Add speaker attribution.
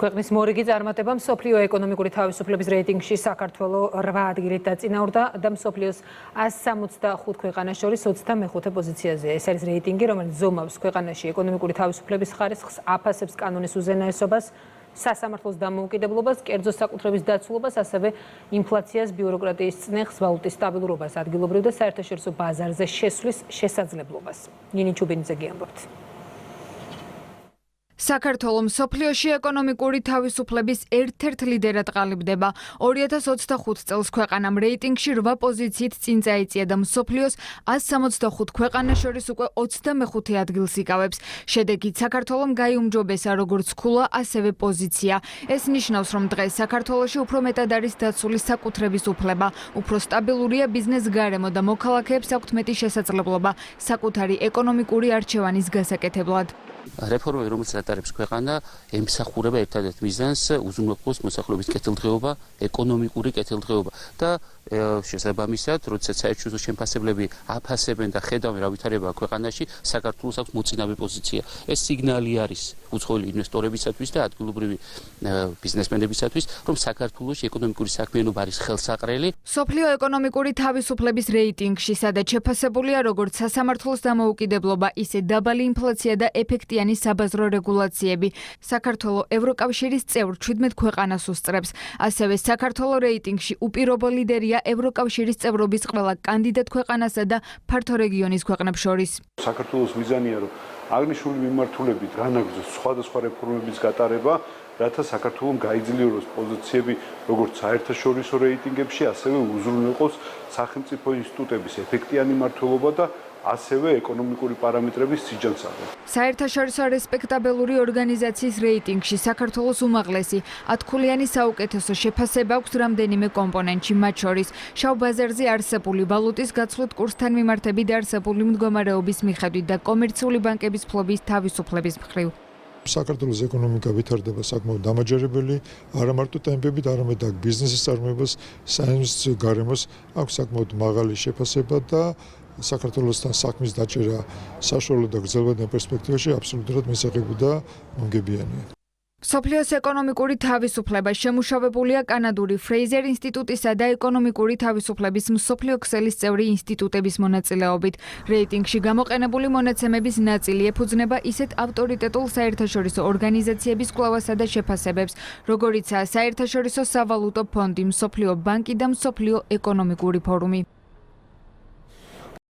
Speaker 1: ქვეყნის მორიგი წარმატება მსოფლიო ეკონომიკური თავისუფლების რეიტინგში საქართველოს 8 ადგილით დაწინაურდა და მსოფლიოს 165 ქვეყანას შორის 25-ე პოზიციაზეა. ეს არის რეიტინგი, რომელიც ზომავს ქვეყანაში ეკონომიკური თავისუფლების ხარისხს, აფასებს კანონის უზენაესობას, სასამართლოს დამოუკიდებლობას, კერძო საკუთრების დაცულობას, ასევე ინფლაციას, ბიუროკრატიის წნეხს, ვალუტის სტაბილურობას, ადგილობრივ და საერთაშორისო ბაზარზე შესვლის შესაძლებლობას. ნინი ჩუბინიძე გიამბობთ.
Speaker 2: საქართველოს მსოფლიოში ეკონომიკური თავისუფლების ერთ-ერთ ლიდერად ყალიბდება. 2025 წელს ქვეყანამ რეიტინგში 8 პოზიციით წინ წაიწია და მსოფლიოს 165 ქვეყანას შორის უკვე 25 ადგილს იკავებს. შედეგით საქართველომ გაიუმჯობესა როგორც ქულა, ასევე პოზიცია. ეს ნიშნავს, რომ დღეს საქართველოში უფრო მეტად არის დაცული საკუთრების უფლება, უფრო სტაბილურია ბიზნეს გარემო და მოქალაქეებს აქვთ მეტი შესაძლებლობა საკუთარი ეკონომიკური არჩევანის გასაკეთებლად.
Speaker 3: რეფორმები, რომელიც ატარებს ქვეყანა, ემსახურება ერთადერთ მიზანს უზრუნველყოს მოსახლეობის კეთილდღეობა, ეკონომიკური კეთილდღეობა და შესაბამისად, როდესაც საერთაშორისო შემფასებლები აფასებენ და ხედავენ რა ვითარებაა ქვეყანაში, საქართველოს აქვს მოწინავე პოზიცია. ეს სიგნალი არის უცხოელი ინვესტორებისათვის და ადგილობრივი ბიზნესმენებისათვის, რომ საქართველოში ეკონომიკური საქმიანობა არის ხელსაყრელი.
Speaker 2: მსოფლიო ეკონომიკური თავისუფლების რეიტინგში, სადაც შეფასებულია როგორც სასამართლოს დამოუკიდებლობა, ისე დაბალი ინფლაცია და ეფექტიანი საბაზრო რეგულაციები. საქართველოს ევროკავშირის წევრ 17 ქვეყანას უსწრებს. ასევე საქართველოს რეიტინგში უპირობო ლიდერია ევროკავშირის წევრობის ყველა კანდიდატ ქვეყანასა და ფართო რეგიონის ქვეყნებს შორის.
Speaker 4: საქართველოს მიზანია, რომ აღნიშნული მიმართულებით განაგრძოს სხვადასხვა რეფორმების გატარება, რათა საქართველოს გაიძლიეროს პოზიციები როგორც საერთაშორისო რეიტინგებში, ასევე უზრუნველყოს სახელმწიფო ინსტიტუტების ეფექტიანი მმართველობა და ასევე ეკონომიკური პარამეტრების სიჯანსაღი.
Speaker 2: საერთაშორისო რესპექტაბელური ორგანიზაციის რეიტინგში საქართველოს უმაღლესი 10-ქულიანი საუკეთესო შეფასება აქვს რამდენიმე კომპონენტში, მათ შორის შავ ბაზარზე არსებული ვალუტის გაცვლით კურსთან მიმართებით არსებული მდგომარეობის მიხედვით და კომერციული ბანკების ფლობის თავისუფლების მხრივ.
Speaker 5: საქართველოს ეკონომიკა ვითარდება საკმაოდ დამაჯერებელი, არა მარტო ტემპებით, არამედ აქ ბიზნესის წარმოებას, საინვესტიციო გარემოს აქვს საკმაოდ მაღალი შეფასება და საქართველოსთან საქმის დაჭერა საშუალო და გრძელვადიან პერსპექტივაში აბსოლუტურად მისაღები და მომგებიანია.
Speaker 2: მსოფლიოს ეკონომიკური თავისუფლება შემუშავებულია კანადური ფრეიზერ ინსტიტუტისა და ეკონომიკური თავისუფლების მსოფლიო ქსელის წევრი ინსტიტუტების მონაწილეობით. რეიტინგში გამოყენებული მონაცემების ნაწილი ეფუძნება ისეთ ავტორიტეტულ საერთაშორისო ორგანიზაციების კვლევასა და შეფასებებს, როგორიცაა საერთაშორისო სავალუტო ფონდი, მსოფლიო ბანკი და მსოფლიო ეკონომიკური ფორუმი.